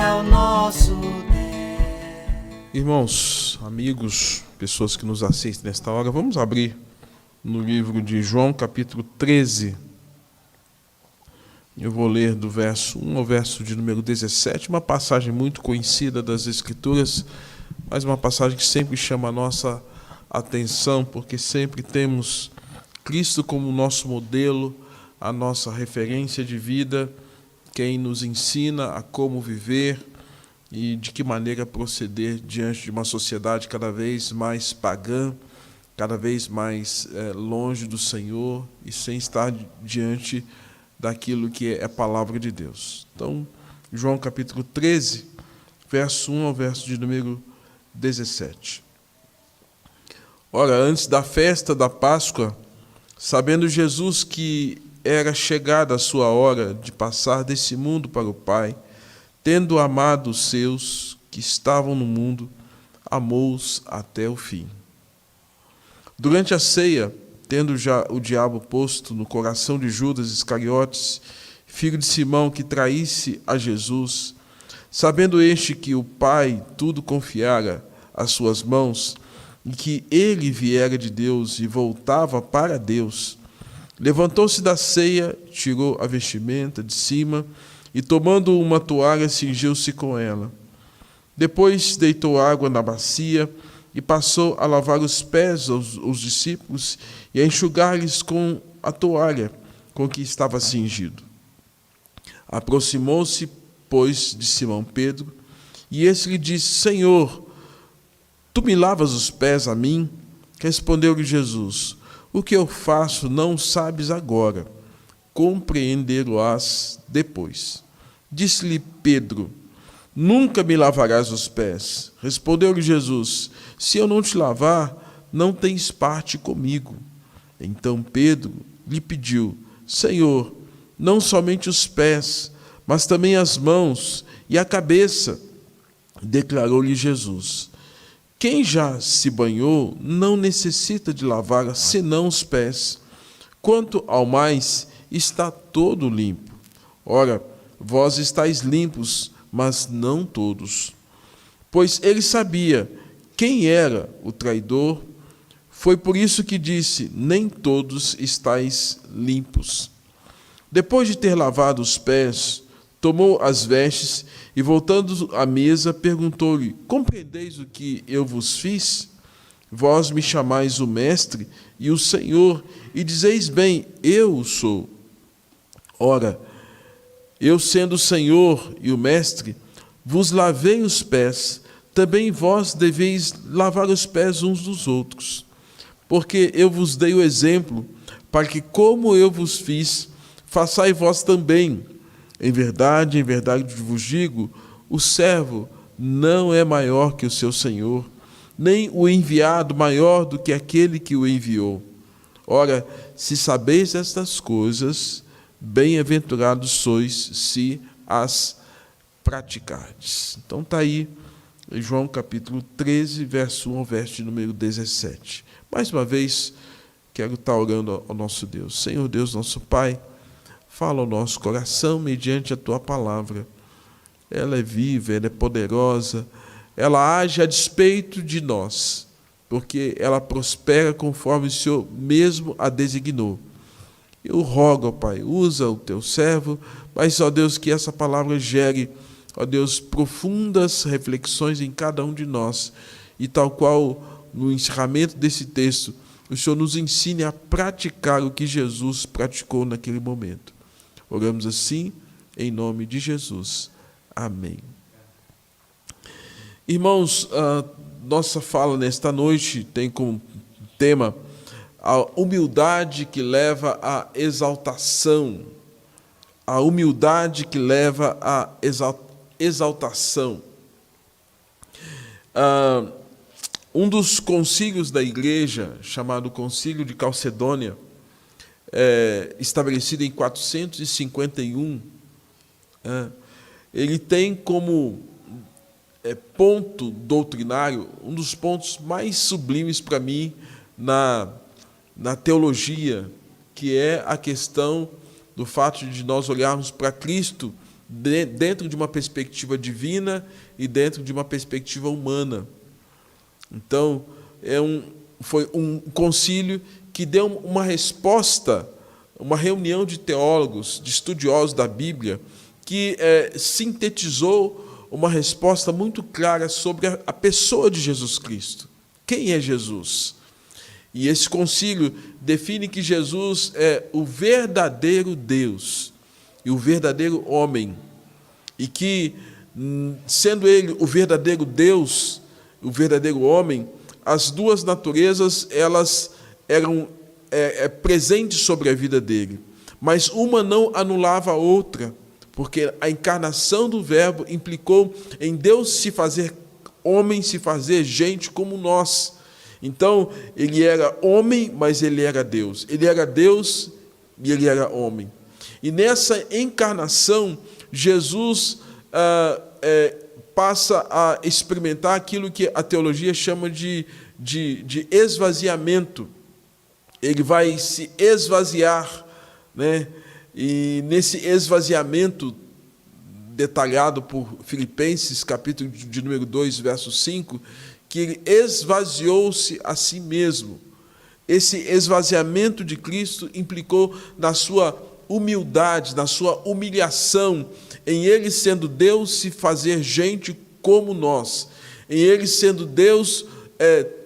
é o nosso Deus. Irmãos, amigos, pessoas que nos assistem nesta hora, vamos abrir no livro de João, capítulo 13. Eu vou ler do verso 1 ao verso de número 17, uma passagem muito conhecida das Escrituras, mas uma passagem que sempre chama a nossa atenção, porque sempre temos Cristo como nosso modelo, a nossa referência de vida, quem nos ensina a como viver e de que maneira proceder diante de uma sociedade cada vez mais pagã, cada vez mais longe do Senhor e sem estar diante daquilo que é a palavra de Deus. Então, João capítulo 13, verso 1 ao verso de número 17. Ora, antes da festa da Páscoa, sabendo Jesus que era chegada a sua hora de passar desse mundo para o Pai, tendo amado os seus que estavam no mundo, amou-os até o fim. Durante a ceia, tendo já o diabo posto no coração de Judas Iscariotes, filho de Simão, que traísse a Jesus, sabendo este que o Pai tudo confiara às suas mãos, e que ele viera de Deus e voltava para Deus, levantou-se da ceia, tirou a vestimenta de cima e, tomando uma toalha, cingiu-se com ela. Depois deitou água na bacia e passou a lavar os pés aos discípulos e a enxugar-lhes com a toalha com que estava cingido. Aproximou-se, pois, de Simão Pedro, e esse lhe disse: Senhor, tu me lavas os pés a mim? Respondeu-lhe Jesus: o que eu faço não sabes agora, compreender-lo-ás depois. Disse-lhe Pedro: nunca me lavarás os pés. Respondeu-lhe Jesus: se eu não te lavar, não tens parte comigo. Então Pedro lhe pediu: Senhor, não somente os pés, mas também as mãos e a cabeça. Declarou-lhe Jesus: quem já se banhou não necessita de lavar senão os pés. Quanto ao mais, está todo limpo. Ora, vós estáis limpos, mas não todos. Pois ele sabia quem era o traidor, foi por isso que disse: nem todos estáis limpos. Depois de ter lavado os pés, tomou as vestes e, voltando à mesa, perguntou-lhe: compreendeis o que eu vos fiz? Vós me chamais o Mestre e o Senhor, e dizeis bem: eu o sou. Ora, eu sendo o Senhor e o Mestre, vos lavei os pés, também vós deveis lavar os pés uns dos outros. Porque eu vos dei o exemplo, para que, como eu vos fiz, façai vós também. Em verdade vos digo, o servo não é maior que o seu senhor, nem o enviado maior do que aquele que o enviou. Ora, se sabeis estas coisas, bem-aventurados sois se as praticardes. Então está aí, João capítulo 13, verso 1 ao verso de número 17. Mais uma vez, quero estar orando ao nosso Deus. Senhor Deus, nosso Pai, fala ao nosso coração mediante a Tua palavra. Ela é viva, ela é poderosa, ela age a despeito de nós, porque ela prospera conforme o Senhor mesmo a designou. Eu rogo, ó Pai, usa o Teu servo, mas, ó Deus, que essa palavra gere, ó Deus, profundas reflexões em cada um de nós, e tal qual no encerramento desse texto, o Senhor nos ensine a praticar o que Jesus praticou naquele momento. Oramos assim, em nome de Jesus. Amém. Irmãos, a nossa fala nesta noite tem como tema a humildade que leva à exaltação. A humildade que leva à exaltação. Um dos concílios da igreja, chamado Concílio de Calcedônia, estabelecido em 451, ele tem como ponto doutrinário um dos pontos mais sublimes para mim na teologia, que é a questão do fato de nós olharmos para Cristo dentro de uma perspectiva divina e dentro de uma perspectiva humana. Então, foi um concílio que deu uma resposta, uma reunião de teólogos, de estudiosos da Bíblia, que sintetizou uma resposta muito clara sobre a pessoa de Jesus Cristo. Quem é Jesus? E esse concílio define que Jesus é o verdadeiro Deus e o verdadeiro homem, e que, sendo ele o verdadeiro Deus, o verdadeiro homem, as duas naturezas elas eram presentes sobre a vida dele, mas uma não anulava a outra, porque a encarnação do Verbo implicou em Deus se fazer homem, se fazer gente como nós. Então, ele era homem, mas ele era Deus. Ele era Deus e ele era homem. E nessa encarnação, Jesus passa a experimentar aquilo que a teologia chama de esvaziamento. Ele vai se esvaziar, né? E nesse esvaziamento detalhado por Filipenses, capítulo de número 2, verso 5, que ele esvaziou-se a si mesmo. Esse esvaziamento de Cristo implicou na sua humildade, na sua humilhação, em ele sendo Deus se fazer gente como nós, em ele sendo Deus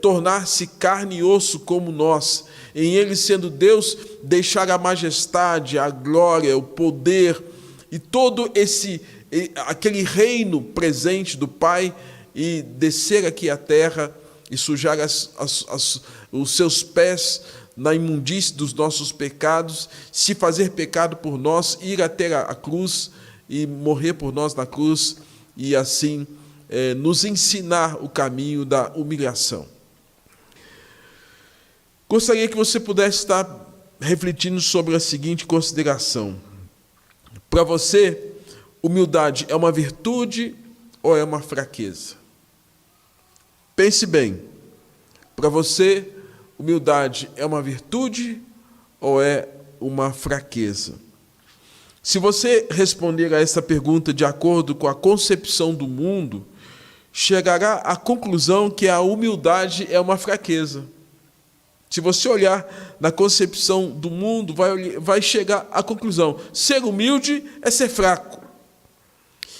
tornar-se carne e osso como nós, em ele sendo Deus deixar a majestade, a glória, o poder e todo aquele reino presente do Pai, e descer aqui à terra e sujar os seus pés na imundície dos nossos pecados, se fazer pecado por nós, ir até a cruz e morrer por nós na cruz, e assim nos ensinar o caminho da humilhação. Gostaria que você pudesse estar refletindo sobre a seguinte consideração. Para você, humildade é uma virtude ou é uma fraqueza? Pense bem, para você, humildade é uma virtude ou é uma fraqueza? Se você responder a essa pergunta de acordo com a concepção do mundo, chegará à conclusão que a humildade é uma fraqueza. Se você olhar na concepção do mundo, vai chegar à conclusão: ser humilde é ser fraco.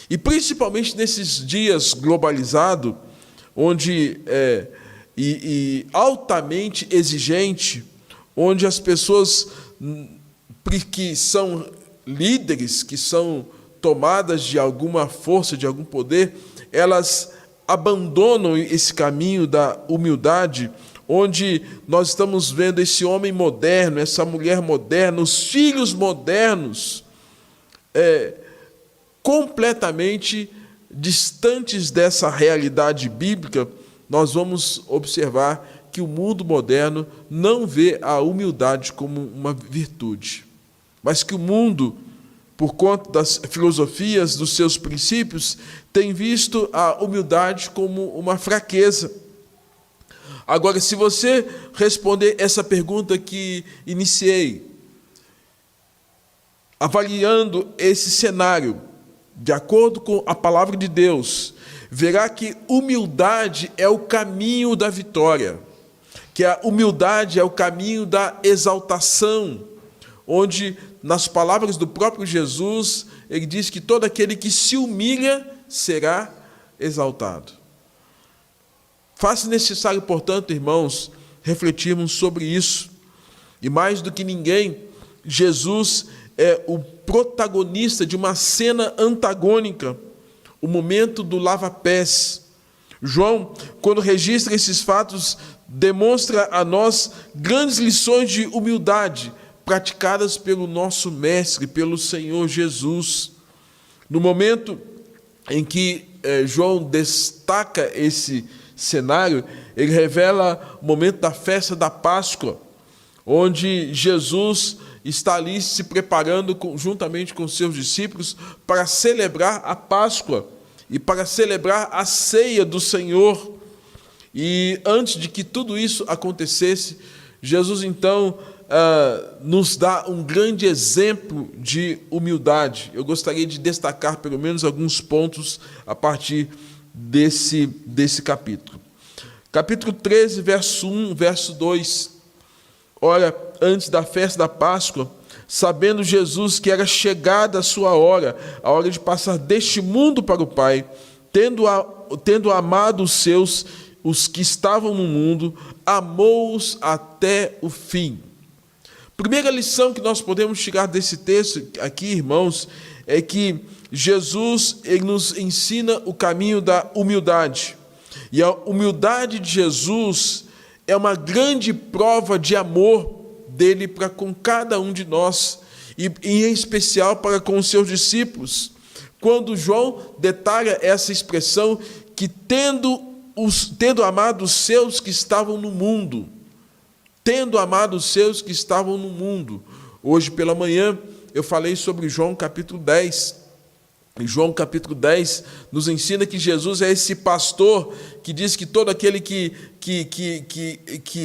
E principalmente nesses dias globalizados, onde altamente exigente, onde as pessoas que são líderes, que são tomadas de alguma força, de algum poder, elas abandonam esse caminho da humildade, onde nós estamos vendo esse homem moderno, essa mulher moderna, os filhos modernos, completamente distantes dessa realidade bíblica. Nós vamos observar que o mundo moderno não vê a humildade como uma virtude, mas que o mundo, por conta das filosofias, dos seus princípios, tem visto a humildade como uma fraqueza. Agora, se você responder essa pergunta que iniciei, avaliando esse cenário, de acordo com a palavra de Deus, verá que humildade é o caminho da vitória, que a humildade é o caminho da exaltação, onde, nas palavras do próprio Jesus, ele diz que todo aquele que se humilha será exaltado. Faz-se necessário, portanto, irmãos, refletirmos sobre isso. E mais do que ninguém, Jesus é o protagonista de uma cena antagônica, o momento do lava-pés. João, quando registra esses fatos, demonstra a nós grandes lições de humildade praticadas pelo nosso Mestre, pelo Senhor Jesus. No momento em que João destaca esse cenário, ele revela o momento da festa da Páscoa, onde Jesus está ali se preparando juntamente com seus discípulos para celebrar a Páscoa e para celebrar a ceia do Senhor. E antes de que tudo isso acontecesse, Jesus então nos dá um grande exemplo de humildade. Eu gostaria de destacar pelo menos alguns pontos a partir desse capítulo. Capítulo 13, verso 1, verso 2. Ora, antes da festa da Páscoa, sabendo Jesus que era chegada a sua hora, a hora de passar deste mundo para o Pai, tendo amado os que estavam no mundo, amou-os até o fim. Primeira lição que nós podemos tirar desse texto aqui, irmãos, é que Jesus ele nos ensina o caminho da humildade. E a humildade de Jesus é uma grande prova de amor dele para com cada um de nós, e em especial para com os seus discípulos. Quando João detalha essa expressão, que tendo amado os seus que estavam no mundo, tendo amado os seus que estavam no mundo. Hoje pela manhã eu falei sobre João capítulo 10. E João capítulo 10 nos ensina que Jesus é esse pastor que diz que todo aquele que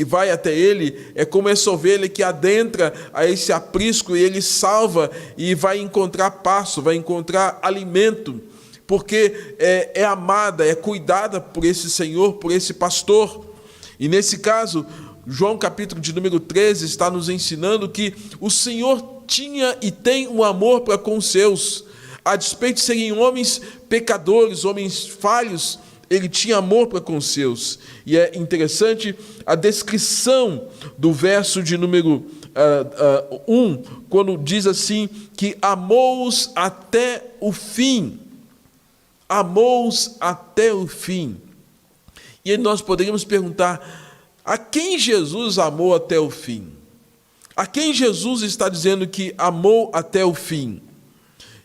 vai até ele é como essa ovelha que adentra a esse aprisco e ele salva e vai encontrar pasto, vai encontrar alimento, porque é amada, é cuidada por esse Senhor, por esse pastor. E nesse caso, João capítulo de número 13 está nos ensinando que o Senhor tinha e tem um amor para com os seus. A despeito de serem homens pecadores, homens falhos, ele tinha amor para com os seus. E é interessante a descrição do verso de número 1, quando diz assim, que amou-os até o fim. Amou-os até o fim. E aí nós poderíamos perguntar, a quem Jesus amou até o fim? A quem Jesus está dizendo que amou até o fim?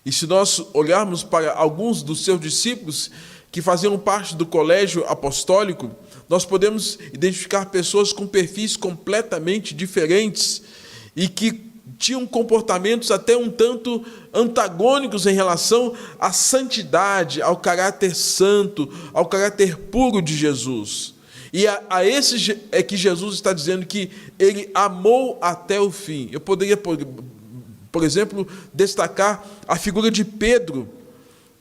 E se nós olharmos para alguns dos seus discípulos que faziam parte do colégio apostólico, nós podemos identificar pessoas com perfis completamente diferentes e que tinham comportamentos até um tanto antagônicos em relação à santidade, ao caráter santo, ao caráter puro de Jesus. E a esses é que Jesus está dizendo que ele amou até o fim. Eu poderia, por exemplo, destacar a figura de Pedro.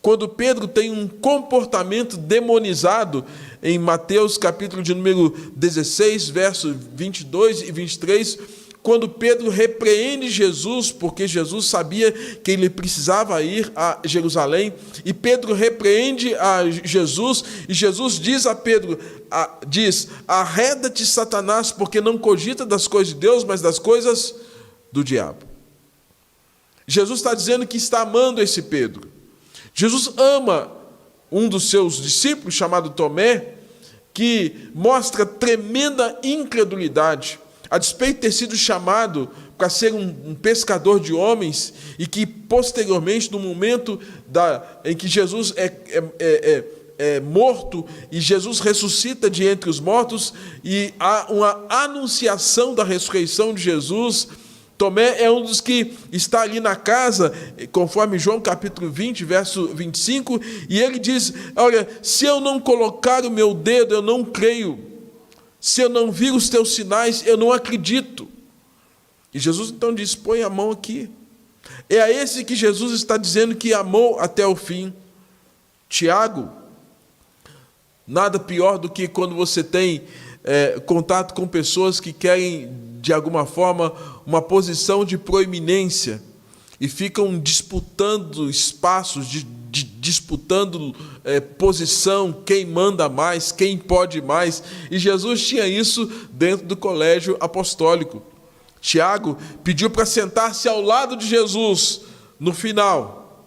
Quando Pedro tem um comportamento demonizado, em Mateus capítulo de número 16, versos 22 e 23, quando Pedro repreende Jesus, porque Jesus sabia que ele precisava ir a Jerusalém, e Pedro repreende a Jesus, e Jesus diz a Pedro, arreda-te, Satanás, porque não cogita das coisas de Deus, mas das coisas do diabo. Jesus está dizendo que está amando esse Pedro. Jesus ama um dos seus discípulos, chamado Tomé, que mostra tremenda incredulidade, a despeito de ter sido chamado para ser um pescador de homens, e que posteriormente, no momento em que Jesus é morto, e Jesus ressuscita de entre os mortos, e há uma anunciação da ressurreição de Jesus, Tomé é um dos que está ali na casa, conforme João capítulo 20, verso 25, e ele diz, olha, se eu não colocar o meu dedo, eu não creio. Se eu não vir os teus sinais, eu não acredito. E Jesus então diz, põe a mão aqui. É a esse que Jesus está dizendo que amou até o fim. Tiago, nada pior do que quando você tem contato com pessoas que querem, de alguma forma, uma posição de proeminência e ficam disputando espaços, disputando posição, quem manda mais, quem pode mais. E Jesus tinha isso dentro do colégio apostólico. Tiago pediu para sentar-se ao lado de Jesus no final.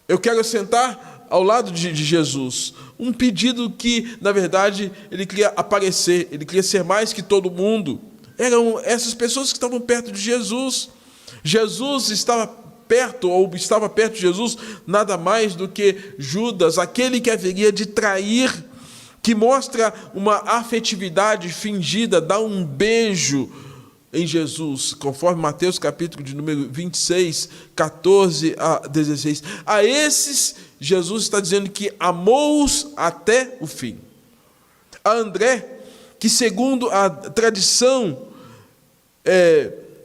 Eu quero sentar ao lado de Jesus. Um pedido que, na verdade, ele queria aparecer, ele queria ser mais que todo mundo. Eram essas pessoas que estavam perto de Jesus. Jesus estava perto de Jesus, nada mais do que Judas, aquele que haveria de trair, que mostra uma afetividade fingida, dá um beijo em Jesus, conforme Mateus capítulo de número 26, 14 a 16. A esses, Jesus está dizendo que amou-os até o fim. A André, que segundo a tradição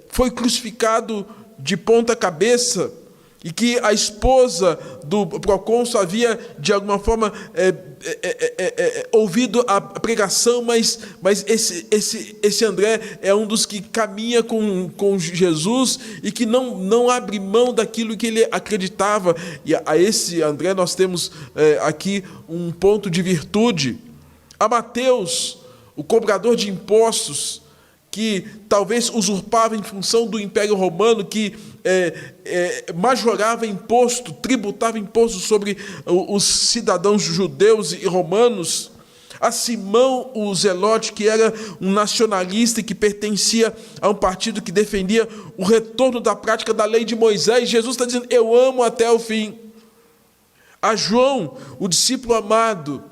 foi crucificado de ponta cabeça, e que a esposa do procônsul havia, de alguma forma, ouvido a pregação, mas esse André é um dos que caminha com Jesus e que não abre mão daquilo que ele acreditava. E a esse André nós temos aqui um ponto de virtude. A Mateus, o cobrador de impostos, que talvez usurpava em função do Império Romano, que majorava imposto, tributava imposto sobre os cidadãos judeus e romanos. A Simão, o Zelote, que era um nacionalista e que pertencia a um partido que defendia o retorno da prática da lei de Moisés. Jesus está dizendo: eu amo até o fim. A João, o discípulo amado,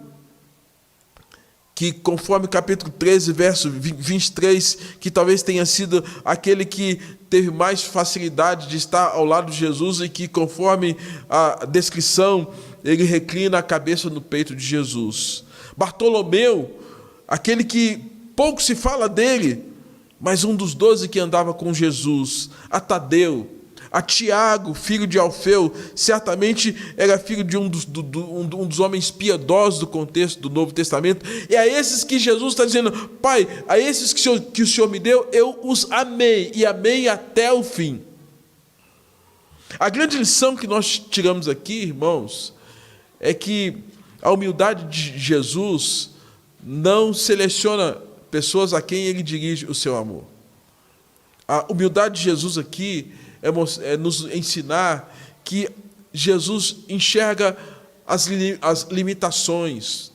que conforme capítulo 13, verso 23, que talvez tenha sido aquele que teve mais facilidade de estar ao lado de Jesus e que, conforme a descrição, ele reclina a cabeça no peito de Jesus. Bartolomeu, aquele que pouco se fala dele, mas um dos 12 que andava com Jesus. A Tadeu, a Tiago, filho de Alfeu, certamente era filho de um dos homens piedosos do contexto do Novo Testamento. E a esses que Jesus está dizendo: Pai, a esses que o Senhor me deu, eu os amei, e amei até o fim. A grande lição que nós tiramos aqui, irmãos, é que a humildade de Jesus não seleciona pessoas a quem ele dirige o seu amor. A humildade de Jesus aqui é nos ensinar que Jesus enxerga as limitações,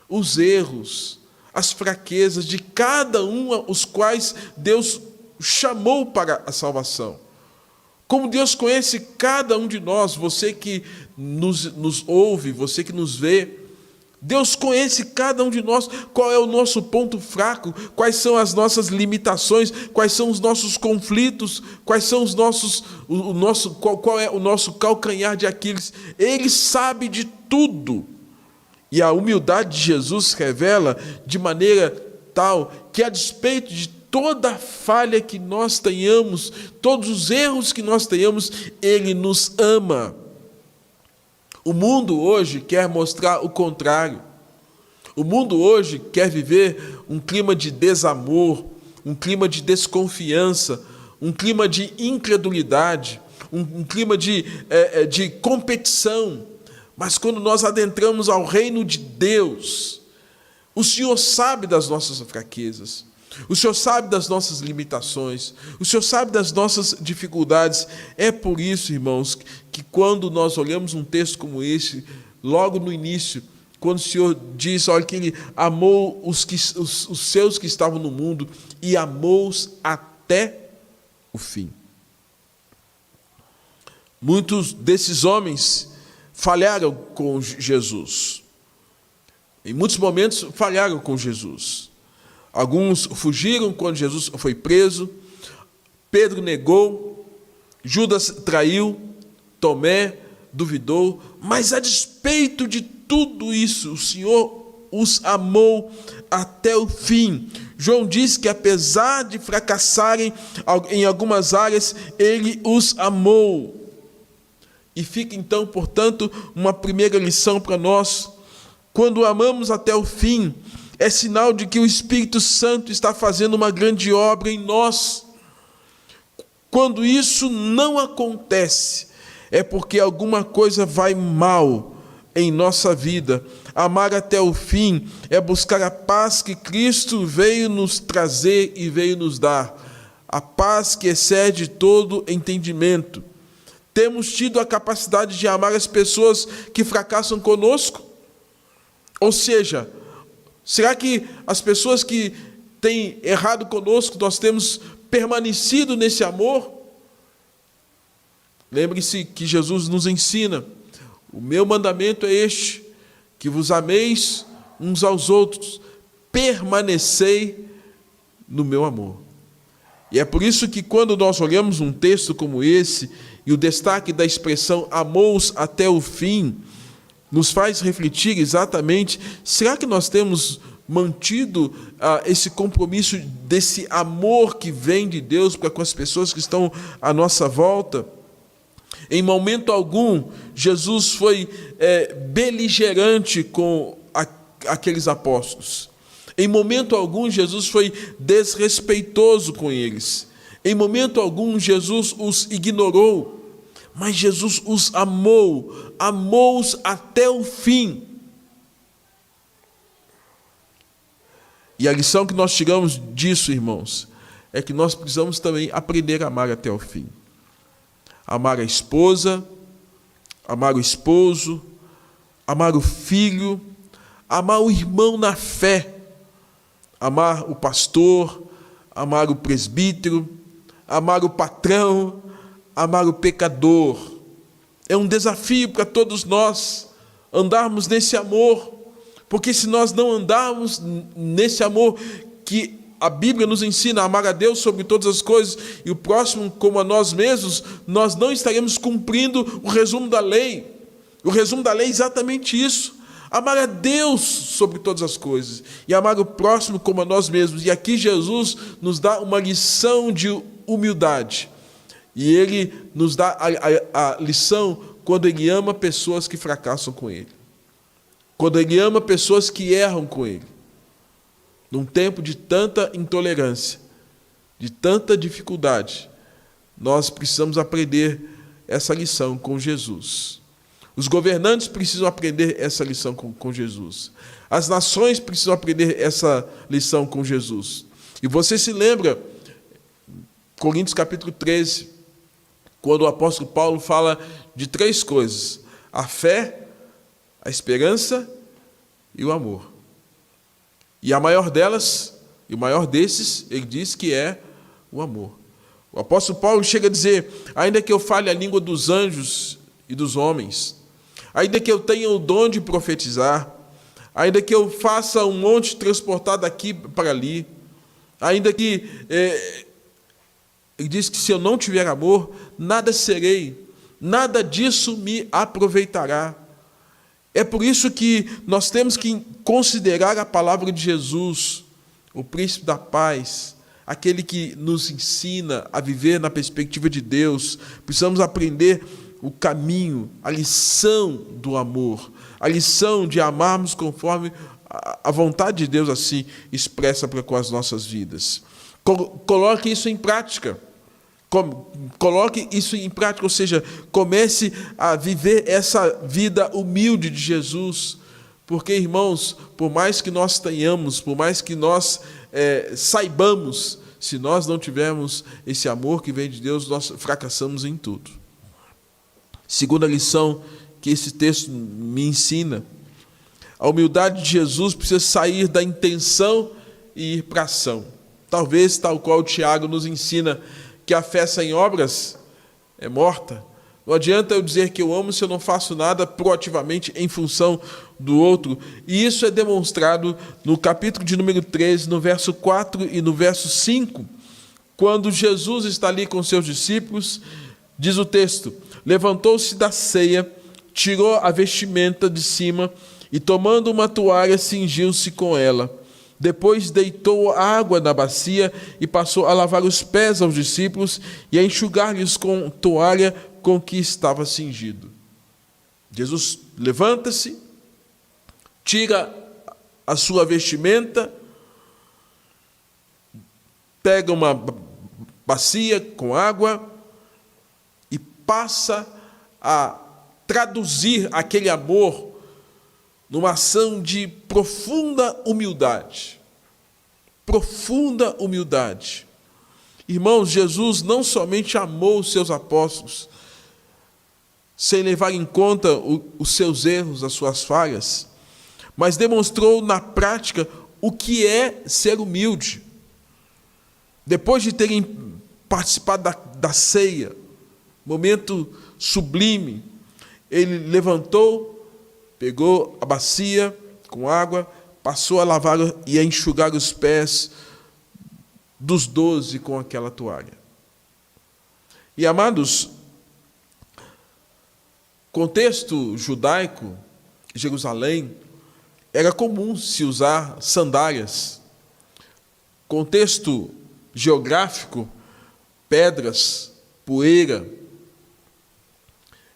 os erros, as fraquezas de cada um, os quais Deus chamou para a salvação. Como Deus conhece cada um de nós, você que nos ouve, você que nos vê, Deus conhece cada um de nós, qual é o nosso ponto fraco, quais são as nossas limitações, quais são os nossos conflitos, quais são qual é o nosso calcanhar de Aquiles. Ele sabe de tudo. E a humildade de Jesus revela de maneira tal que, a despeito de toda a falha que nós tenhamos, todos os erros que nós tenhamos, Ele nos ama. O mundo hoje quer mostrar o contrário. O mundo hoje quer viver um clima de desamor, um clima de desconfiança, um clima de incredulidade, um clima de competição. Mas quando nós adentramos ao reino de Deus, o Senhor sabe das nossas fraquezas, o Senhor sabe das nossas limitações, o Senhor sabe das nossas dificuldades. É por isso, irmãos, que quando nós olhamos um texto como esse, logo no início, quando o Senhor diz, olha, que Ele amou os seus que estavam no mundo e amou-os até o fim. Muitos desses homens falharam com Jesus. Em muitos momentos falharam com Jesus. Alguns fugiram quando Jesus foi preso, Pedro negou, Judas traiu, Tomé duvidou, mas a despeito de tudo isso, o Senhor os amou até o fim. João diz que, apesar de fracassarem em algumas áreas, Ele os amou. E fica então, portanto, uma primeira lição para nós: quando amamos até o fim, é sinal de que o Espírito Santo está fazendo uma grande obra em nós. Quando isso não acontece, é porque alguma coisa vai mal em nossa vida. Amar até o fim é buscar a paz que Cristo veio nos trazer e veio nos dar. A paz que excede todo entendimento. Temos tido a capacidade de amar as pessoas que fracassam conosco? Ou seja, será que as pessoas que têm errado conosco, nós temos permanecido nesse amor? Lembre-se que Jesus nos ensina: o meu mandamento é este, que vos ameis uns aos outros, permanecei no meu amor. E é por isso que, quando nós olhamos um texto como esse, e o destaque da expressão amou-os até o fim, nos faz refletir exatamente: será que nós temos mantido esse compromisso desse amor que vem de Deus para com as pessoas que estão à nossa volta. Em momento algum, Jesus foi beligerante com aqueles apóstolos. Em momento algum, Jesus foi desrespeitoso com eles. Em momento algum, Jesus os ignorou. Mas Jesus os amou, amou-os até o fim. E a lição que nós tiramos disso, irmãos, é que nós precisamos também aprender a amar até o fim. Amar a esposa, amar o esposo, amar o filho, amar o irmão na fé, amar o pastor, amar o presbítero, amar o patrão, amar o pecador. É um desafio para todos nós andarmos nesse amor, porque se nós não andarmos nesse amor que a Bíblia nos ensina a amar a Deus sobre todas as coisas e o próximo como a nós mesmos, nós não estaremos cumprindo o resumo da lei. O resumo da lei é exatamente isso: amar a Deus sobre todas as coisas e amar o próximo como a nós mesmos. E aqui Jesus nos dá uma lição de humildade. E Ele nos dá a lição quando Ele ama pessoas que fracassam com Ele. Quando Ele ama pessoas que erram com Ele. Num tempo de tanta intolerância, de tanta dificuldade, nós precisamos aprender essa lição com Jesus. Os governantes precisam aprender essa lição com Jesus. As nações precisam aprender essa lição com Jesus. E você se lembra, Coríntios capítulo 13, quando o apóstolo Paulo fala de 3 coisas: a fé, a esperança e o amor. E a maior delas, e o maior desses, ele diz que é o amor. O apóstolo Paulo chega a dizer: ainda que eu fale a língua dos anjos e dos homens, ainda que eu tenha o dom de profetizar, ainda que eu faça um monte transportar daqui para ali, ainda que... ele diz que se eu não tiver amor, nada serei, nada disso me aproveitará. É por isso que nós temos que considerar a palavra de Jesus, o príncipe da paz, aquele que nos ensina a viver na perspectiva de Deus. Precisamos aprender o caminho, a lição do amor, a lição de amarmos conforme a vontade de Deus assim expressa para com as nossas vidas. Coloque isso em prática. Coloque isso em prática, ou seja, comece a viver essa vida humilde de Jesus, porque, irmãos, por mais que nós tenhamos, por mais que nós saibamos, se nós não tivermos esse amor que vem de Deus, nós fracassamos em tudo. Segunda lição que esse texto me ensina: a humildade de Jesus precisa sair da intenção e ir para a ação. Talvez, tal qual o Tiago nos ensina, que a fé sem obras é morta. Não adianta eu dizer que eu amo se eu não faço nada proativamente em função do outro. E isso é demonstrado no capítulo de número 13, no verso 4 e no verso 5, quando Jesus está ali com seus discípulos. Diz o texto: levantou-se da ceia, tirou a vestimenta de cima e, tomando uma toalha, cingiu-se com ela. Depois deitou água na bacia e passou a lavar os pés aos discípulos e a enxugar-lhes com toalha com que estava cingido. Jesus levanta-se, tira a sua vestimenta, pega uma bacia com água e passa a traduzir aquele amor numa ação de profunda humildade. Profunda humildade. Irmãos, Jesus não somente amou os seus apóstolos, sem levar em conta os seus erros, as suas falhas, mas demonstrou na prática o que é ser humilde. Depois de terem participado da ceia, momento sublime, ele levantou, pegou a bacia com água, passou a lavar e a enxugar os pés dos 12 com aquela toalha. E, amados, contexto judaico, Jerusalém, era comum se usar sandálias. Contexto geográfico, pedras, poeira.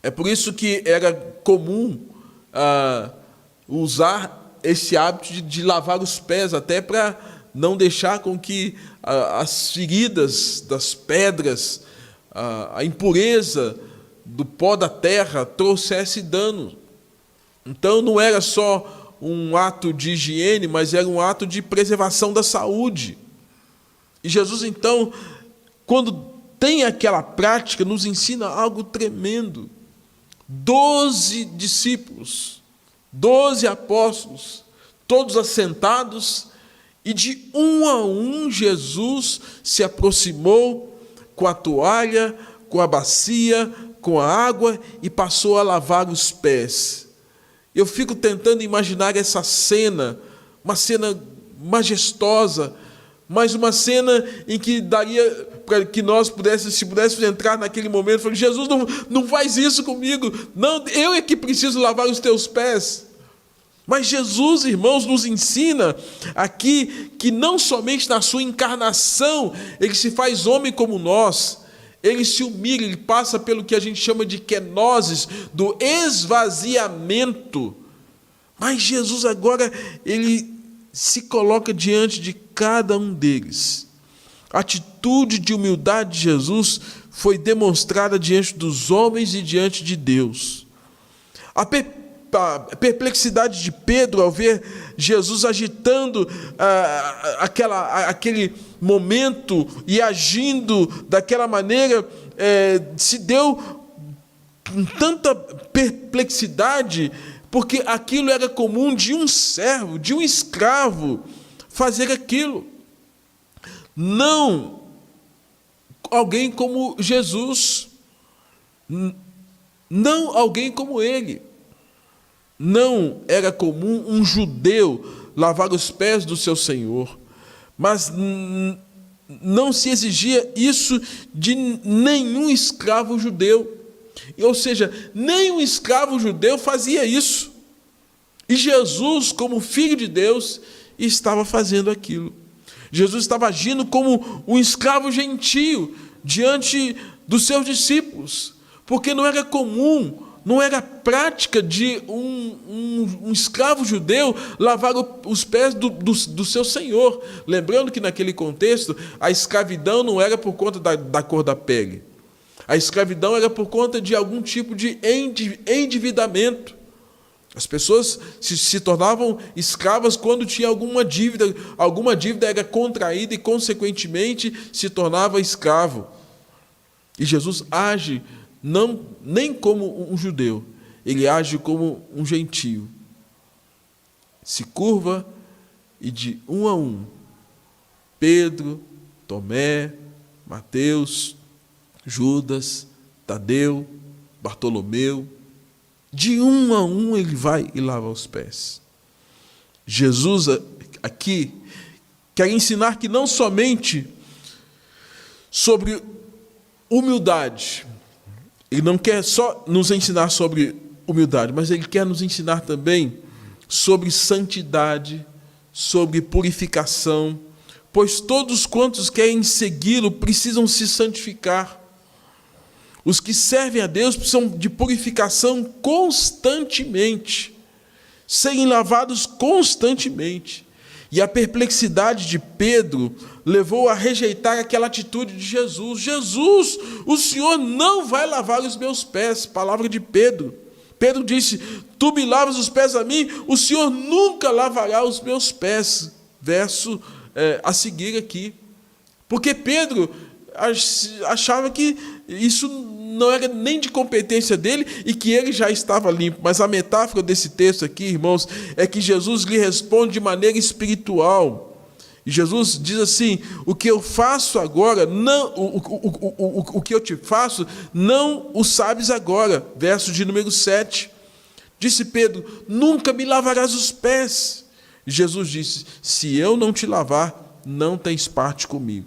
É por isso que era comum usar esse hábito de lavar os pés, até para não deixar com que as feridas das pedras, a impureza do pó da terra trouxesse dano. Então não era só um ato de higiene, mas era um ato de preservação da saúde. E Jesus, então, quando tem aquela prática, nos ensina algo tremendo. 12 discípulos, 12 apóstolos, todos assentados, e de um a um Jesus se aproximou com a toalha, com a bacia, com a água e passou a lavar os pés. Eu fico tentando imaginar essa cena, uma cena majestosa, mas uma cena em que daria para que nós pudéssemos entrar naquele momento e falar: Jesus, não faz isso comigo, não, eu é que preciso lavar os teus pés. Mas Jesus, irmãos, nos ensina aqui que não somente na sua encarnação ele se faz homem como nós, ele se humilha, ele passa pelo que a gente chama de kenosis, do esvaziamento. Mas Jesus agora, ele se coloca diante de cada um deles. A atitude de humildade de Jesus foi demonstrada diante dos homens e diante de Deus. A perplexidade de Pedro ao ver Jesus agitando aquele momento e agindo daquela maneira, se deu com tanta perplexidade, porque aquilo era comum de um servo, de um escravo, fazer aquilo. Não alguém como Jesus, não alguém como ele. Não era comum um judeu lavar os pés do seu Senhor, mas não se exigia isso de nenhum escravo judeu. Ou seja, nenhum escravo judeu fazia isso. E Jesus, como Filho de Deus, estava fazendo aquilo. Jesus estava agindo como um escravo gentio diante dos seus discípulos, porque não era comum, não era prática de um escravo judeu lavar os pés do seu senhor. Lembrando que naquele contexto, a escravidão não era por conta da cor da pele. A escravidão era por conta de algum tipo de endividamento. As pessoas se tornavam escravas quando tinha alguma dívida era contraída e, consequentemente, se tornava escravo. E Jesus age nem como um judeu, ele age como um gentio. Se curva e de um a um, Pedro, Tomé, Mateus, Judas, Tadeu, Bartolomeu, de um a um ele vai e lava os pés. Jesus aqui quer ensinar que não somente sobre humildade, ele não quer só nos ensinar sobre humildade, mas ele quer nos ensinar também sobre santidade, sobre purificação, pois todos quantos querem segui-lo precisam se santificar. Os que servem a Deus precisam de purificação constantemente, serem lavados constantemente. E a perplexidade de Pedro levou a rejeitar aquela atitude de Jesus. Jesus, o Senhor não vai lavar os meus pés. Palavra de Pedro. Pedro disse: tu me lavas os pés a mim, o Senhor nunca lavará os meus pés. Verso a seguir aqui. Porque Pedro achava que isso não era nem de competência dele e que ele já estava limpo. Mas a metáfora desse texto aqui, irmãos, é que Jesus lhe responde de maneira espiritual. E Jesus diz assim: o que eu faço agora, o que eu te faço, não o sabes agora. Verso de número 7. Disse Pedro: nunca me lavarás os pés. E Jesus disse: se eu não te lavar, não tens parte comigo.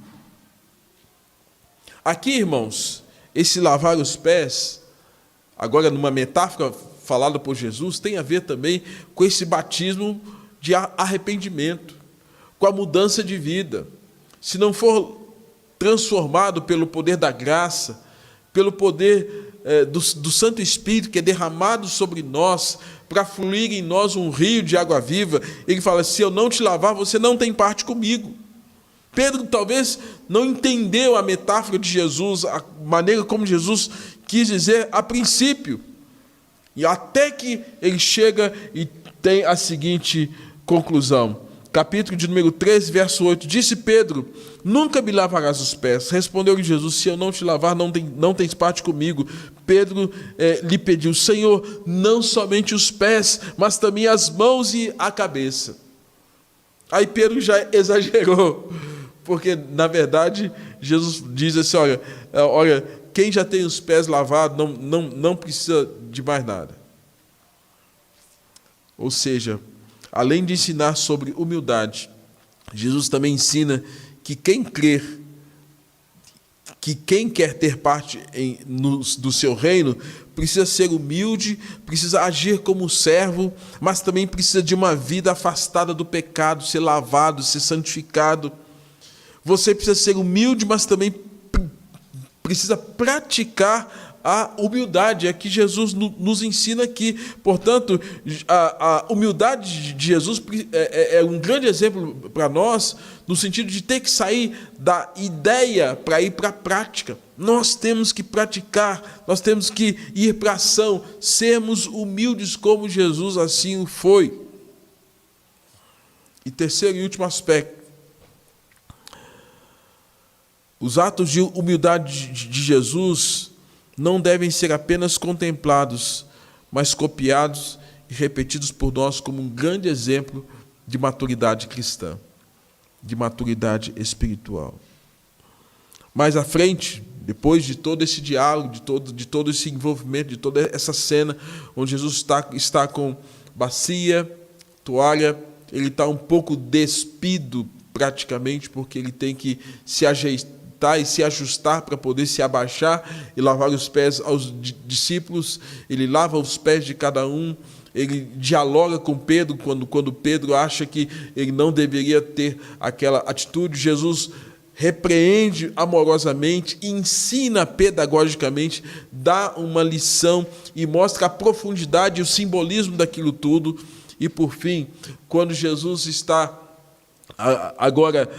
Aqui, irmãos, esse lavar os pés, agora numa metáfora falada por Jesus, tem a ver também com esse batismo de arrependimento, com a mudança de vida. Se não for transformado pelo poder da graça, pelo poder do Santo Espírito que é derramado sobre nós, para fluir em nós um rio de água viva, ele fala: se eu não te lavar, você não tem parte comigo. Pedro talvez não entendeu a metáfora de Jesus, a maneira como Jesus quis dizer a princípio. E até que ele chega e tem a seguinte conclusão. Capítulo de número 13, verso 8. Disse Pedro: nunca me lavarás os pés. Respondeu-lhe Jesus: se eu não te lavar, não tens parte comigo. Pedro lhe pediu: Senhor, não somente os pés, mas também as mãos e a cabeça. Aí Pedro já exagerou, porque na verdade Jesus diz assim: olha, quem já tem os pés lavados não precisa de mais nada. Ou seja, além de ensinar sobre humildade, Jesus também ensina que quem crer, que quem quer ter parte do seu reino, precisa ser humilde, precisa agir como servo, mas também precisa de uma vida afastada do pecado, ser lavado, ser santificado. Você precisa ser humilde, mas também precisa praticar a humildade, é que Jesus nos ensina aqui. Portanto, a humildade de Jesus é um grande exemplo para nós, no sentido de ter que sair da ideia para ir para a prática. Nós temos que praticar, nós temos que ir para a ação, sermos humildes como Jesus assim o foi. E terceiro e último aspecto: os atos de humildade de Jesus não devem ser apenas contemplados, mas copiados e repetidos por nós como um grande exemplo de maturidade cristã, de maturidade espiritual. Mais à frente, depois de todo esse diálogo, de todo esse envolvimento, de toda essa cena, onde Jesus está com bacia, toalha, ele está um pouco despido praticamente, porque ele tem que se ajeitar e se ajustar para poder se abaixar e lavar os pés aos discípulos. Ele lava os pés de cada um, ele dialoga com Pedro quando Pedro acha que ele não deveria ter aquela atitude. Jesus repreende amorosamente, ensina pedagogicamente, dá uma lição e mostra a profundidade e o simbolismo daquilo tudo. E por fim, quando Jesus está agora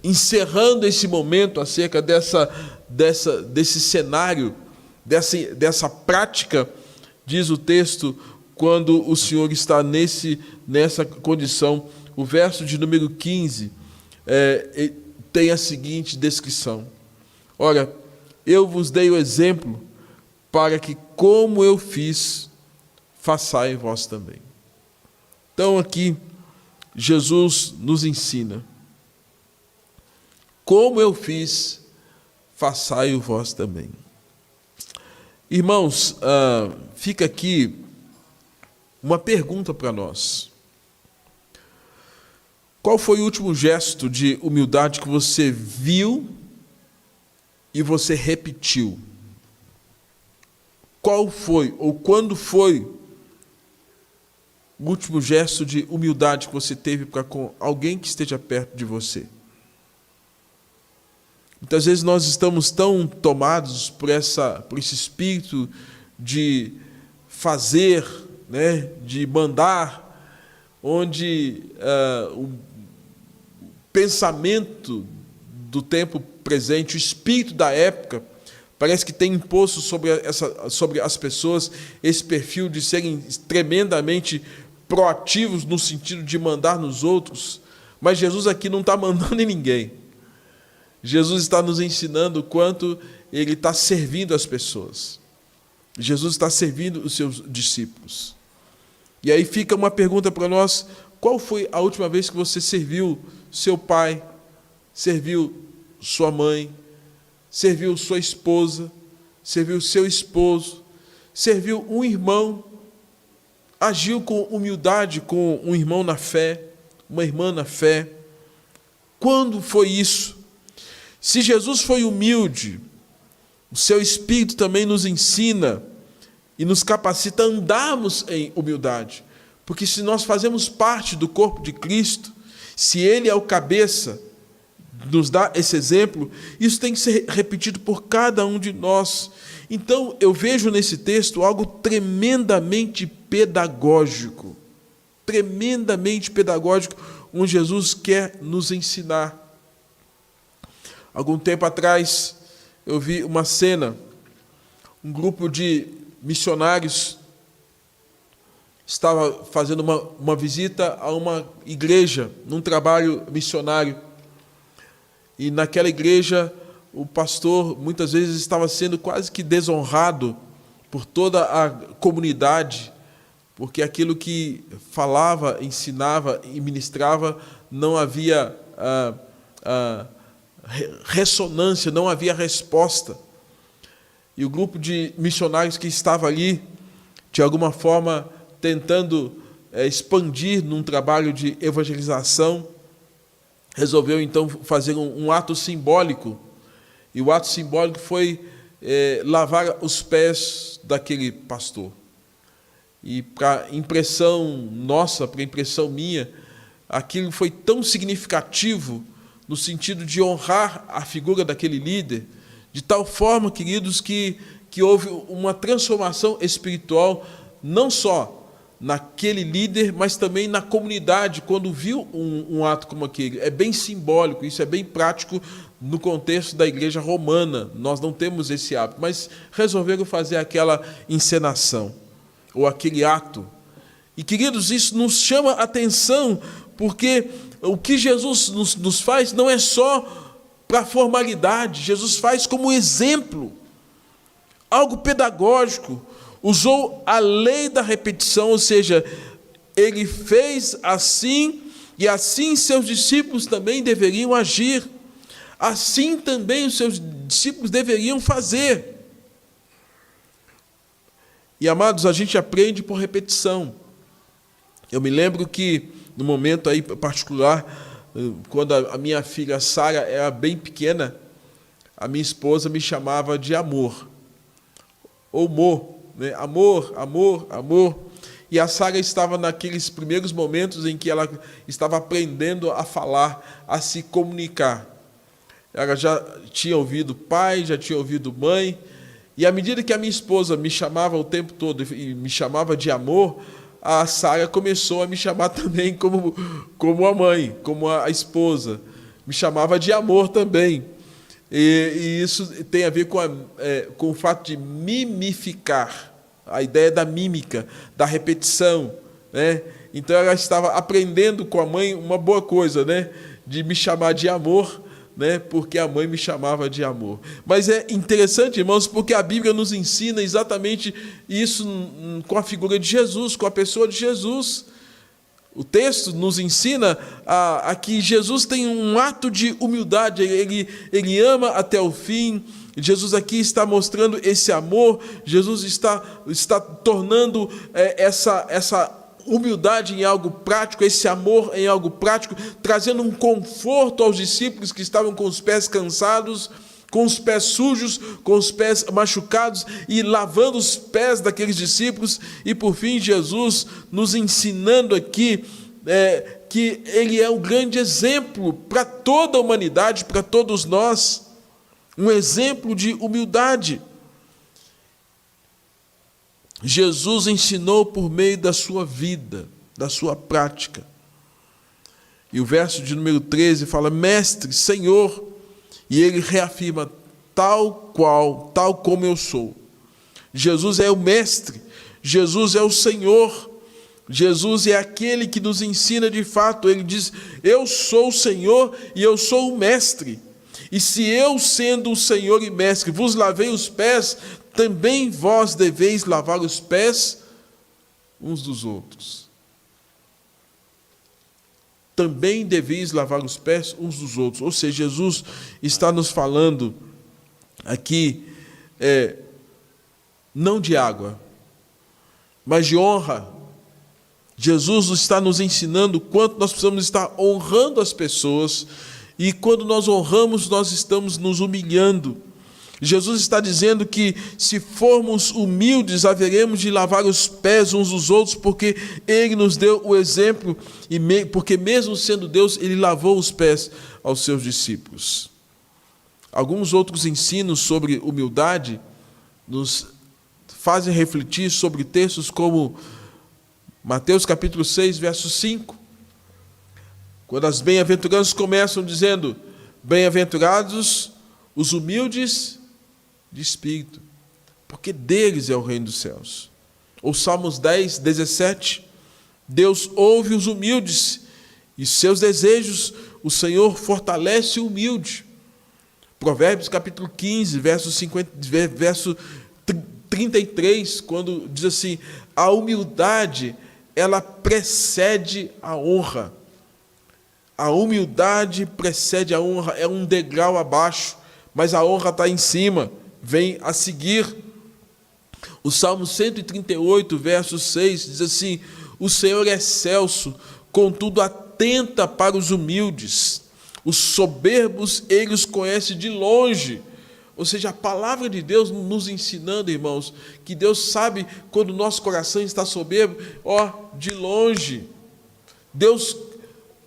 encerrando esse momento acerca desse cenário, dessa prática, diz o texto, quando o Senhor está nessa condição, o verso de número 15 tem a seguinte descrição: ora, eu vos dei o exemplo para que, como eu fiz, façai vós também. Então aqui Jesus nos ensina: como eu fiz, façai-o vós também. Irmãos, fica aqui uma pergunta para nós. Qual foi o último gesto de humildade que você viu e você repetiu? Qual foi, ou quando foi, o último gesto de humildade que você teve para com alguém que esteja perto de você? Muitas vezes nós estamos tão tomados por esse espírito de fazer, né, de mandar, onde o pensamento do tempo presente, o espírito da época, parece que tem imposto sobre as pessoas esse perfil de serem tremendamente proativos no sentido de mandar nos outros. Mas Jesus aqui não está mandando em ninguém. Jesus está nos ensinando o quanto ele está servindo as pessoas. Jesus está servindo os seus discípulos. E aí fica uma pergunta para nós: qual foi a última vez que você serviu seu pai, serviu sua mãe, serviu sua esposa, serviu seu esposo, serviu um irmão, agiu com humildade com um irmão na fé, uma irmã na fé? Quando foi isso? Se Jesus foi humilde, o seu Espírito também nos ensina e nos capacita a andarmos em humildade, Porque se nós fazemos parte do corpo de Cristo, se Ele é o cabeça, nos dá esse exemplo, isso tem que ser repetido por cada um de nós. Então, eu vejo nesse texto algo tremendamente pedagógico, onde Jesus quer nos ensinar. Algum tempo atrás, eu vi uma cena, um grupo de missionários estava fazendo uma visita a uma igreja, num trabalho missionário. E naquela igreja, o pastor, muitas vezes, estava sendo quase que desonrado por toda a comunidade, porque aquilo que falava, ensinava e ministrava, não havia ressonância, não havia resposta. E o grupo de missionários que estava ali, de alguma forma, tentando expandir num trabalho de evangelização, resolveu então fazer um ato simbólico. E o ato simbólico foi lavar os pés daquele pastor. E para impressão nossa, para impressão minha, aquilo foi tão significativo no sentido de honrar a figura daquele líder, de tal forma, queridos, que houve uma transformação espiritual, não só naquele líder, mas também na comunidade, quando viu um ato como aquele. É bem simbólico, isso é bem prático no contexto da igreja romana. Nós não temos esse hábito, mas resolveram fazer aquela encenação, ou aquele ato. E, queridos, isso nos chama a atenção, porque o que Jesus nos faz não é só para formalidade, Jesus faz como exemplo, algo pedagógico. Usou a lei da repetição, ou seja, ele fez assim, e assim seus discípulos também deveriam agir. Assim também os seus discípulos deveriam fazer. E, amados, a gente aprende por repetição. Eu me lembro que, no momento aí particular, quando a minha filha Sara era bem pequena, a minha esposa me chamava de amor, ou Mo. Amor, amor, amor. E a Sara estava naqueles primeiros momentos em que ela estava aprendendo a falar, a se comunicar. Ela já tinha ouvido pai, já tinha ouvido mãe, e à medida que a minha esposa me chamava o tempo todo e me chamava de amor, a Sara começou a me chamar também como a mãe, como a esposa. Me chamava de amor também. E isso tem a ver com o fato de mimificar, a ideia da mímica, da repetição, né? Então ela estava aprendendo com a mãe uma boa coisa, né? De me chamar de amor, né? Porque a mãe me chamava de amor. Mas é interessante, irmãos, porque a Bíblia nos ensina exatamente isso com a figura de Jesus, com a pessoa de Jesus. O texto nos ensina a que Jesus tem um ato de humildade, ele ama até o fim. Jesus aqui está mostrando esse amor, Jesus está tornando essa humildade em algo prático, esse amor em algo prático, trazendo um conforto aos discípulos que estavam com os pés cansados, com os pés sujos, com os pés machucados, e lavando os pés daqueles discípulos. E por fim, Jesus nos ensinando aqui que Ele é um grande exemplo para toda a humanidade, para todos nós, um exemplo de humildade. Jesus ensinou por meio da sua vida, da sua prática. E o verso de número 13 fala: Mestre, Senhor, e ele reafirma: tal como eu sou. Jesus é o Mestre, Jesus é o Senhor, Jesus é aquele que nos ensina de fato. Ele diz: eu sou o Senhor e eu sou o Mestre. E se eu, sendo o Senhor e Mestre, vos lavei os pés, também vós deveis lavar os pés uns dos outros. Também deveis lavar os pés uns dos outros. Ou seja, Jesus está nos falando aqui, não de água, mas de honra. Jesus está nos ensinando quanto nós precisamos estar honrando as pessoas, e quando nós honramos, nós estamos nos humilhando. Jesus está dizendo que se formos humildes, haveremos de lavar os pés uns dos outros, porque Ele nos deu o exemplo, e porque mesmo sendo Deus, Ele lavou os pés aos seus discípulos. Alguns outros ensinos sobre humildade nos fazem refletir sobre textos como Mateus capítulo 6, verso 5, quando as bem-aventuranças começam dizendo: bem-aventurados os humildes de espírito, porque deles é o reino dos céus. Ou Salmos 10, 17, Deus ouve os humildes e seus desejos, o Senhor fortalece o humilde. Provérbios capítulo 15, verso 33, quando diz assim: a humildade, ela precede a honra. A humildade precede a honra, é um degrau abaixo, mas a honra está em cima, vem a seguir. O Salmo 138, verso 6, diz assim: o Senhor é excelso, contudo atenta para os humildes. Os soberbos, Ele os conhece de longe. Ou seja, a palavra de Deus nos ensinando, irmãos, que Deus sabe quando o nosso coração está soberbo, de longe. Deus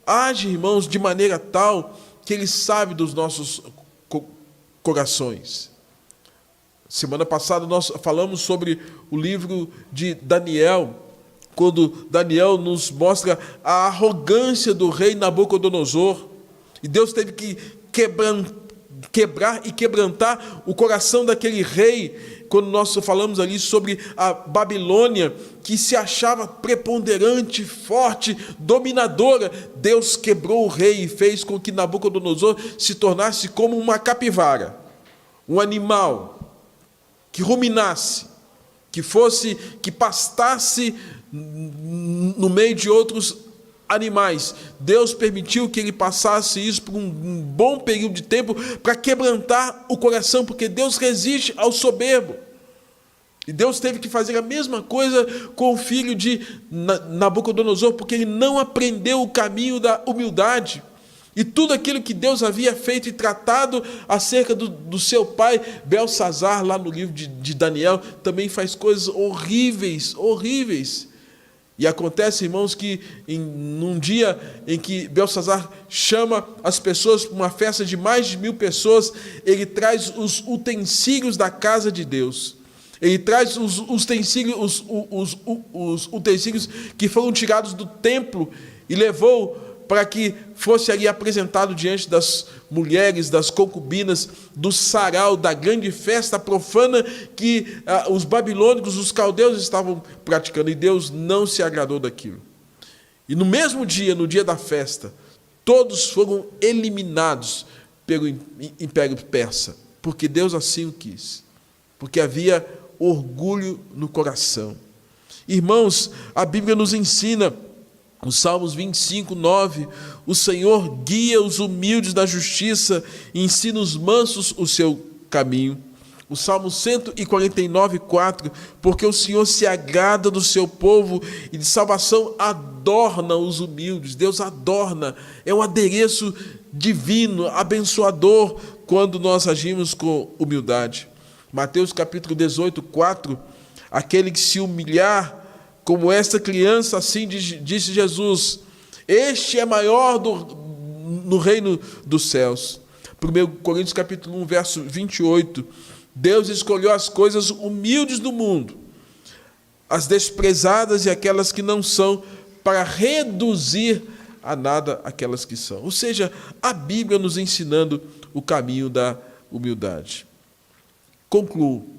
age, irmãos, de maneira tal que Ele sabe dos nossos corações. Semana passada nós falamos sobre o livro de Daniel, quando Daniel nos mostra a arrogância do rei Nabucodonosor, e Deus teve que quebrar e quebrantar o coração daquele rei, quando nós falamos ali sobre a Babilônia, que se achava preponderante, forte, dominadora. Deus quebrou o rei e fez com que Nabucodonosor se tornasse como uma capivara, um animal que ruminasse, que pastasse no meio de outros animais. Deus permitiu que ele passasse isso por um bom período de tempo para quebrantar o coração, porque Deus resiste ao soberbo. E Deus teve que fazer a mesma coisa com o filho de Nabucodonosor, porque ele não aprendeu o caminho da humildade. E tudo aquilo que Deus havia feito e tratado acerca do seu pai, Belsazar, lá no livro de Daniel, também faz coisas horríveis, horríveis. E acontece, irmãos, que num dia em que Belsazar chama as pessoas para uma festa de mais de 1000 pessoas, ele traz os utensílios da casa de Deus. Ele traz os utensílios que foram tirados do templo e levou para que fosse ali apresentado diante das mulheres, das concubinas, do sarau, da grande festa profana que os babilônicos, os caldeus estavam praticando, e Deus não se agradou daquilo. E no mesmo dia, no dia da festa, todos foram eliminados pelo Império Persa, porque Deus assim o quis, porque havia orgulho no coração. Irmãos, a Bíblia nos ensina, o Salmos 25, 9, o Senhor guia os humildes na justiça e ensina os mansos o seu caminho. O Salmo 149, 4, porque o Senhor se agrada do seu povo e de salvação adorna os humildes. Deus adorna, é um adereço divino, abençoador, quando nós agimos com humildade. Mateus capítulo 18, 4, aquele que se humilhar como esta criança, assim disse Jesus, este é maior no reino dos céus. 1 Coríntios capítulo 1, verso 28, Deus escolheu as coisas humildes do mundo, as desprezadas e aquelas que não são, para reduzir a nada aquelas que são. Ou seja, a Bíblia nos ensinando o caminho da humildade. Concluo.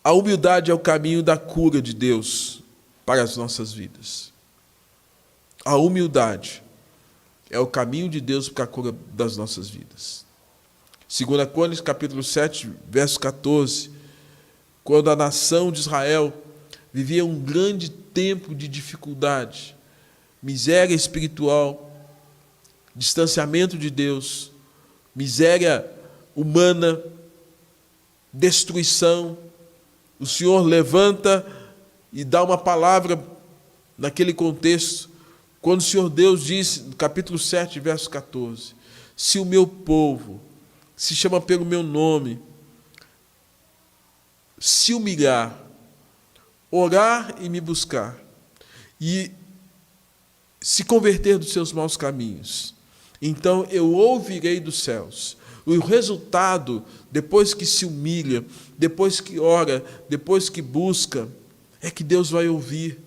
A humildade é o caminho da cura de Deus para as nossas vidas. A humildade é o caminho de Deus para a cura das nossas vidas. 2 Crônicas, capítulo 7, verso 14, quando a nação de Israel vivia um grande tempo de dificuldade, miséria espiritual, distanciamento de Deus, miséria humana, destruição, o Senhor levanta e dá uma palavra naquele contexto, quando o Senhor Deus disse, no capítulo 7, verso 14, se o meu povo, se chama pelo meu nome, se humilhar, orar e me buscar, e se converter dos seus maus caminhos, então eu ouvirei dos céus. O resultado, depois que se humilha, depois que ora, depois que busca, é que Deus vai ouvir.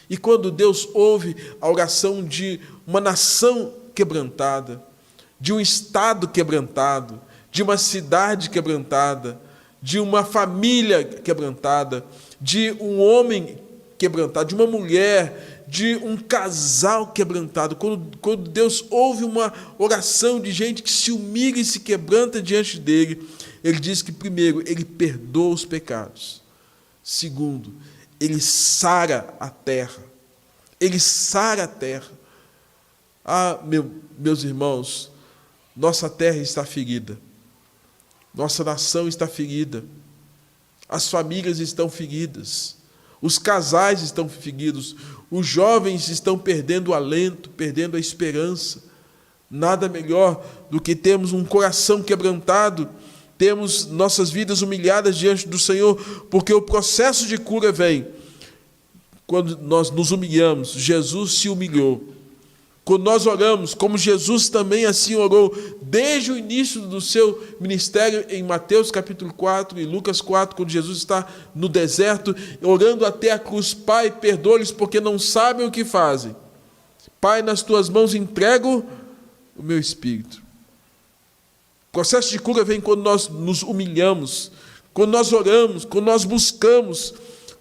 E quando Deus ouve a oração de uma nação quebrantada, de um estado quebrantado, de uma cidade quebrantada, de uma família quebrantada, de um homem quebrantado, de uma mulher, de um casal quebrantado, quando Deus ouve uma oração de gente que se humilha e se quebranta diante dele, ele diz que, primeiro, ele perdoa os pecados. Segundo, ele sara a terra. Ele sara a terra. Meus irmãos, nossa terra está ferida. Nossa nação está ferida. As famílias estão feridas. Os casais estão feridos. Os jovens estão perdendo o alento, perdendo a esperança. Nada melhor do que termos um coração quebrantado, termos nossas vidas humilhadas diante do Senhor, porque o processo de cura vem quando nós nos humilhamos. Jesus se humilhou. Quando nós oramos, como Jesus também assim orou, desde o início do seu ministério, em Mateus capítulo 4 e Lucas 4, quando Jesus está no deserto, orando até a cruz: Pai, perdoa-lhes, porque não sabem o que fazem. Pai, nas tuas mãos entrego o meu espírito. O processo de cura vem quando nós nos humilhamos, quando nós oramos, quando nós buscamos,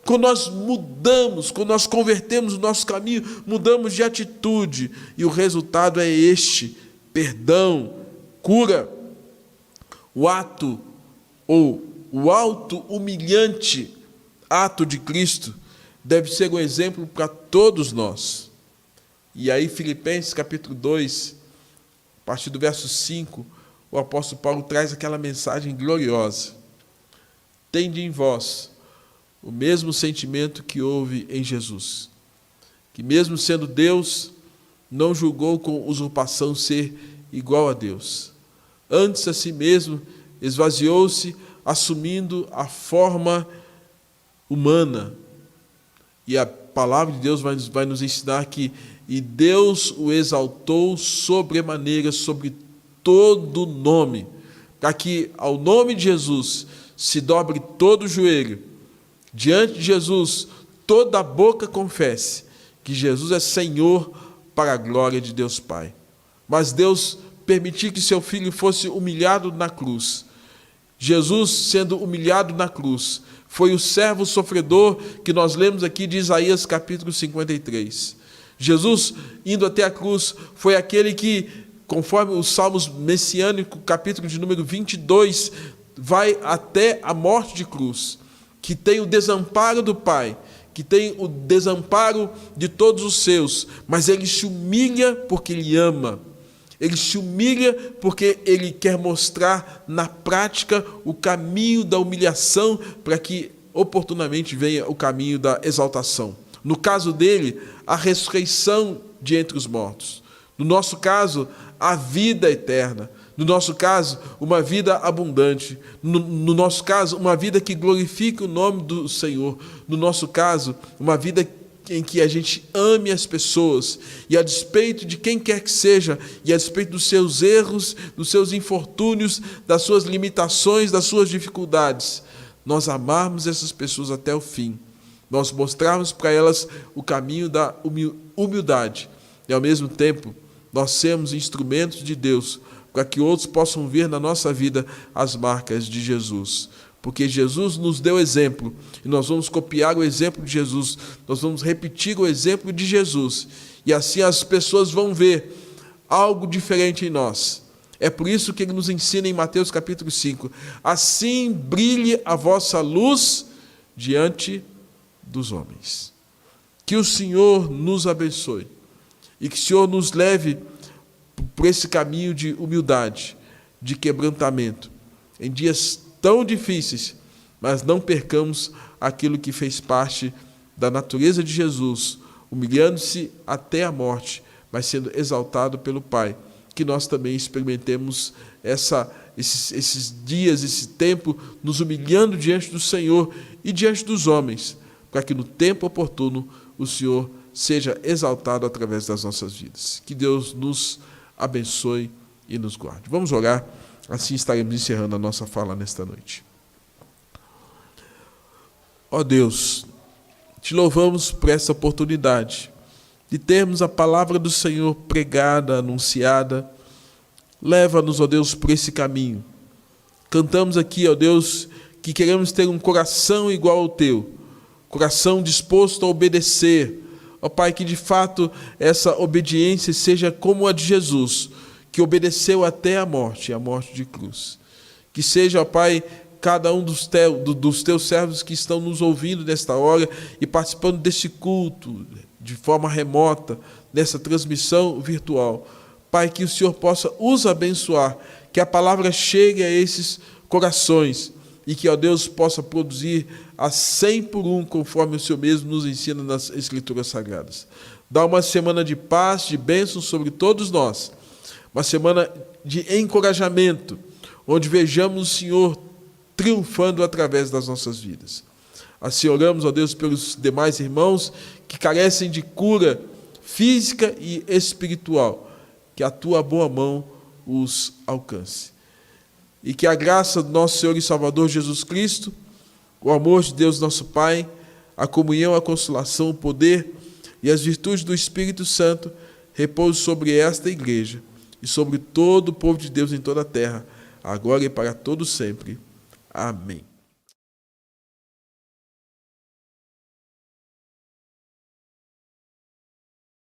quando nós mudamos, quando nós convertemos o nosso caminho, mudamos de atitude, e o resultado é este: perdão, cura. O ato, ou o auto-humilhante ato de Cristo, deve ser um exemplo para todos nós. E aí, Filipenses capítulo 2, a partir do verso 5, o apóstolo Paulo traz aquela mensagem gloriosa: tende em vós o mesmo sentimento que houve em Jesus, que mesmo sendo Deus, não julgou com usurpação ser igual a Deus. Antes, a si mesmo, esvaziou-se, assumindo a forma humana. E a palavra de Deus vai nos ensinar que e Deus o exaltou sobremaneira sobre todo nome, para que ao nome de Jesus se dobre todo o joelho. Diante de Jesus, toda a boca confesse que Jesus é Senhor, para a glória de Deus Pai. Mas Deus permitiu que seu Filho fosse humilhado na cruz. Jesus, sendo humilhado na cruz, foi o servo sofredor que nós lemos aqui de Isaías capítulo 53. Jesus, indo até a cruz, foi aquele que, conforme os Salmos messiânicos, capítulo de número 22, vai até a morte de cruz, que tem o desamparo do Pai, que tem o desamparo de todos os seus, mas ele se humilha porque ele ama. Ele se humilha porque ele quer mostrar na prática o caminho da humilhação, para que oportunamente venha o caminho da exaltação. No caso dele, a ressurreição de entre os mortos. No nosso caso, a vida eterna. No nosso caso, uma vida abundante. No nosso caso, uma vida que glorifique o nome do Senhor. No nosso caso, uma vida em que a gente ame as pessoas, e a despeito de quem quer que seja, e a despeito dos seus erros, dos seus infortúnios, das suas limitações, das suas dificuldades, nós amarmos essas pessoas até o fim. Nós mostrarmos para elas o caminho da humildade, e ao mesmo tempo, nós sermos instrumentos de Deus, para que outros possam ver na nossa vida as marcas de Jesus. Porque Jesus nos deu exemplo, e nós vamos copiar o exemplo de Jesus, nós vamos repetir o exemplo de Jesus, e assim as pessoas vão ver algo diferente em nós. É por isso que ele nos ensina em Mateus capítulo 5, assim brilhe a vossa luz diante dos homens. Que o Senhor nos abençoe, e que o Senhor nos leve por esse caminho de humildade, de quebrantamento, em dias tão difíceis, mas não percamos aquilo que fez parte da natureza de Jesus, humilhando-se até a morte, mas sendo exaltado pelo Pai, que nós também experimentemos esses dias, esse tempo, nos humilhando diante do Senhor e diante dos homens, para que no tempo oportuno o Senhor seja exaltado através das nossas vidas. Que Deus nos abençoe e nos guarde. Vamos orar, assim estaremos encerrando a nossa fala nesta noite. Ó Deus, te louvamos por essa oportunidade de termos a palavra do Senhor pregada, anunciada. Leva-nos, ó Deus, por esse caminho. Cantamos aqui, ó Deus, que queremos ter um coração igual ao teu, coração disposto a obedecer. Ó Pai, que de fato essa obediência seja como a de Jesus, que obedeceu até a morte de cruz. Que seja, ó Pai, cada um dos teus servos que estão nos ouvindo nesta hora e participando deste culto de forma remota, nessa transmissão virtual. Pai, que o Senhor possa os abençoar, que a palavra chegue a esses corações e que, ó Deus, possa produzir a 100 por 1, conforme o Senhor mesmo nos ensina nas Escrituras Sagradas. Dá uma semana de paz, de bênção sobre todos nós, uma semana de encorajamento, onde vejamos o Senhor triunfando através das nossas vidas. Assim oramos, ó Deus, pelos demais irmãos que carecem de cura física e espiritual, que a tua boa mão os alcance. E que a graça do nosso Senhor e Salvador Jesus Cristo, o amor de Deus nosso Pai, a comunhão, a consolação, o poder e as virtudes do Espírito Santo repouse sobre esta igreja e sobre todo o povo de Deus em toda a terra, agora e para todo sempre. Amém.